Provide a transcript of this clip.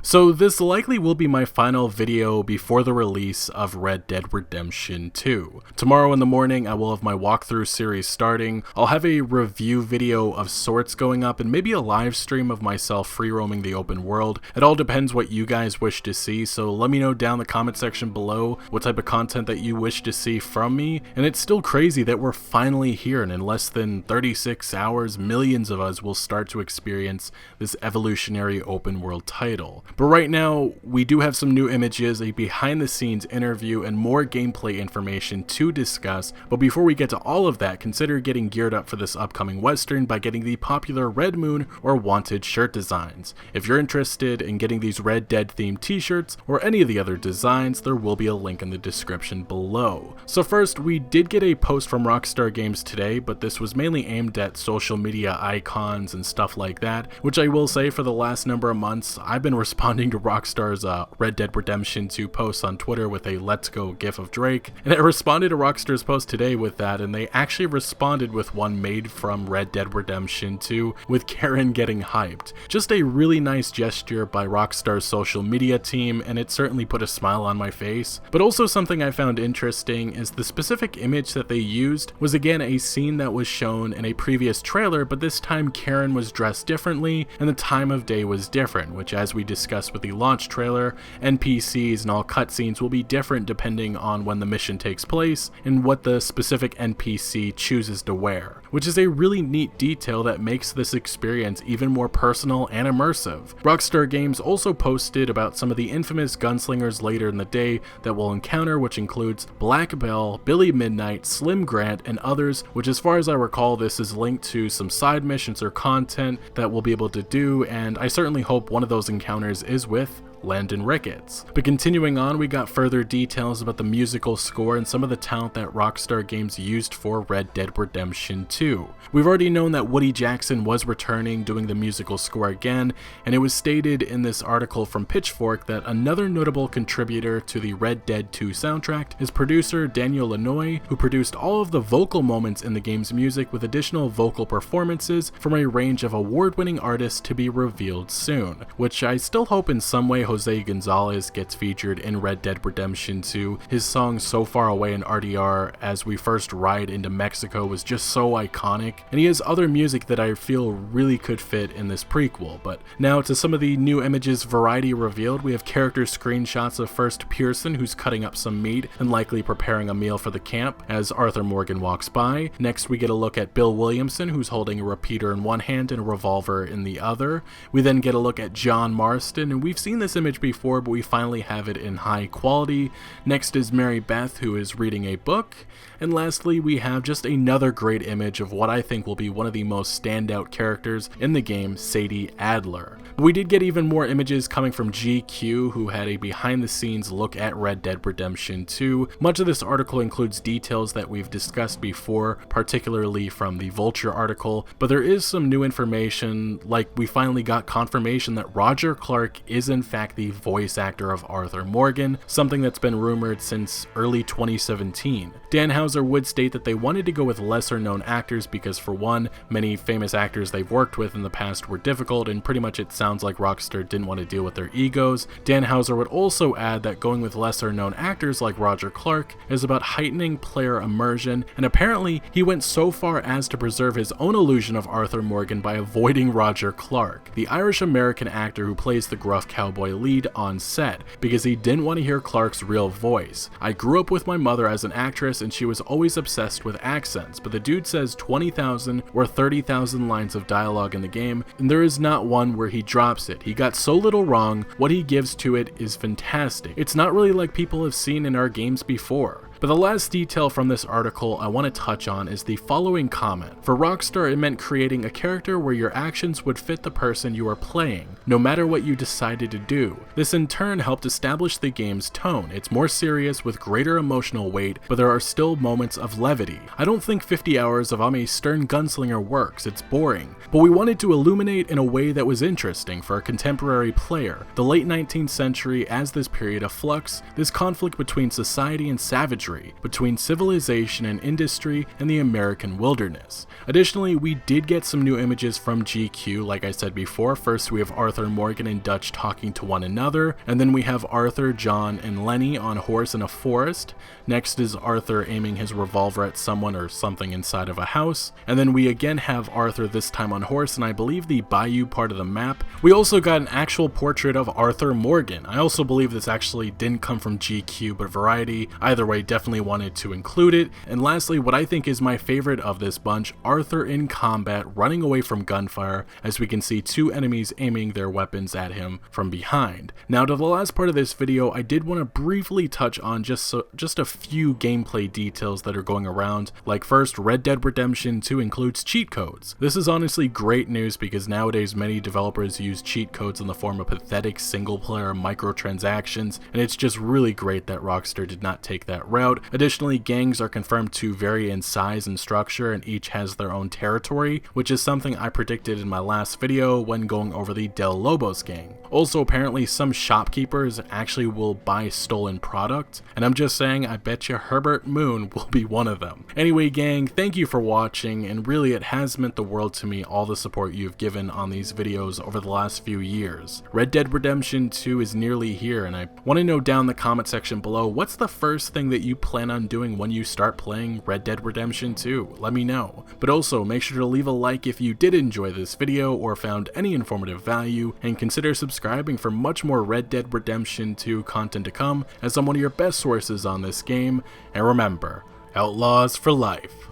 So this likely will be my final video before the release of Red Dead Redemption 2. Tomorrow in the morning I will have my walkthrough series starting. I'll have a review video of sorts going up and maybe a live stream of myself free roaming the open world. It all depends what you guys wish to see, so let me know down in the comment section below what type of content that you wish to see from me. And it's still crazy that we're finally here, and in less than 36 hours millions of us will start to experience this evolutionary open world title. But right now, we do have some new images, a behind the scenes interview, and more gameplay information to discuss. But before we get to all of that, consider getting geared up for this upcoming Western by getting the popular Red Moon or Wanted shirt designs. If you're interested in getting these Red Dead themed t-shirts or any of the other designs, there will be a link in the description below. So first, we did get a post from Rockstar Games today, but this was mainly aimed at social media icons and stuff like that, which I will say for the last number of months, I've been responding to Rockstar's Red Dead Redemption 2 posts on Twitter with a "Let's Go" gif of Drake, and I responded to Rockstar's post today with that, and they actually responded with one made from Red Dead Redemption 2 with Karen getting hyped. Just a really nice gesture by Rockstar's social media team, and it certainly put a smile on my face. But also something I found interesting is the specific image that they used was again a scene that was shown in a previous trailer, but this time Karen was dressed differently and the time of day was different, which, as we discussed with the launch trailer, NPCs and all cutscenes will be different depending on when the mission takes place and what the specific NPC chooses to wear, which is a really neat detail that makes this experience even more personal and immersive. Rockstar Games also posted about some of the infamous gunslingers later in the day that we'll encounter, which includes Black Bell, Billy Midnight, Slim Grant, and others, which, as far as I recall, this is linked to some side missions or content that we'll be able to do, and I certainly hope one of those encounters is with Landon Ricketts. But continuing on, we got further details about the musical score and some of the talent that Rockstar Games used for Red Dead Redemption 2. We've already known that Woody Jackson was returning doing the musical score again, and it was stated in this article from Pitchfork that another notable contributor to the Red Dead 2 soundtrack is producer Daniel Lanois, who produced all of the vocal moments in the game's music with additional vocal performances from a range of award-winning artists to be revealed soon, which I still hope in some way Jose Gonzalez gets featured in Red Dead Redemption 2. His song "So Far Away" in RDR as we first ride into Mexico was just so iconic, and he has other music that I feel really could fit in this prequel. But now to some of the new images Variety revealed. We have character screenshots of first Pearson, who's cutting up some meat and likely preparing a meal for the camp as Arthur Morgan walks by. Next we get a look at Bill Williamson, who's holding a repeater in one hand and a revolver in the other. We then get a look at John Marston, and we've seen this image before, but we finally have it in high quality. Next is Mary Beth, who is reading a book. And lastly, we have just another great image of what I think will be one of the most standout characters in the game, Sadie Adler. We did get even more images coming from GQ, who had a behind-the-scenes look at Red Dead Redemption 2. Much of this article includes details that we've discussed before, particularly from the Vulture article, but there is some new information, like we finally got confirmation that Roger Clark is in fact the voice actor of Arthur Morgan, something that's been rumored since early 2017. Dan Houser would state that they wanted to go with lesser known actors because, for one, many famous actors they've worked with in the past were difficult, and pretty much it sounds like Rockstar didn't want to deal with their egos. Dan Houser would also add that going with lesser known actors like Roger Clark is about heightening player immersion, and apparently he went so far as to preserve his own illusion of Arthur Morgan by avoiding Roger Clark, the Irish-American actor who plays the gruff cowboy lead on set, because he didn't want to hear Clark's real voice. "I grew up with my mother as an actress and she was always obsessed with accents, but the dude says 20,000 or 30,000 lines of dialogue in the game, and there is not one where he drops it. He got so little wrong, what he gives to it is fantastic. It's not really like people have seen in our games before." But the last detail from this article I want to touch on is the following comment. For Rockstar, it meant creating a character where your actions would fit the person you are playing, no matter what you decided to do. This in turn helped establish the game's tone. It's more serious with greater emotional weight, but there are still moments of levity. I don't think 50 hours of I'm a stern gunslinger works, it's boring. But we wanted to illuminate in a way that was interesting for a contemporary player. The late 19th century as this period of flux, this conflict between society and savagery, history between civilization and industry in the American wilderness. Additionally, we did get some new images from GQ, like I said before. First we have Arthur, Morgan, and Dutch talking to one another, and then we have Arthur, John, and Lenny on a horse in a forest. Next is Arthur aiming his revolver at someone or something inside of a house, and then we again have Arthur, this time on horse, and I believe the bayou part of the map. We also got an actual portrait of Arthur Morgan. I also believe this actually didn't come from GQ but Variety. Either way, definitely wanted to include it. And lastly, what I think is my favorite of this bunch, Arthur in combat running away from gunfire, as we can see two enemies aiming their weapons at him from behind. Now to the last part of this video, I did want to briefly touch on just a few gameplay details that are going around. Like first, Red Dead Redemption 2 includes cheat codes. This is honestly great news because nowadays many developers use cheat codes in the form of pathetic single player microtransactions, and it's just really great that Rockstar did not take that route. Additionally, gangs are confirmed to vary in size and structure, and each has their own territory, which is something I predicted in my last video when going over the Del Lobos gang. Also, apparently some shopkeepers actually will buy stolen product, and I'm just saying, I bet you Herbert Moon will be one of them. Anyway gang, thank you for watching, and really it has meant the world to me all the support you've given on these videos over the last few years. Red Dead Redemption 2 is nearly here, and I want to know down in the comment section below, what's the first thing that you plan on doing when you start playing Red Dead Redemption 2? Let me know. But also, make sure to leave a like if you did enjoy this video or found any informative value, and consider subscribing for much more Red Dead Redemption 2 content to come, as I'm one of your best sources on this game. And remember, outlaws for life.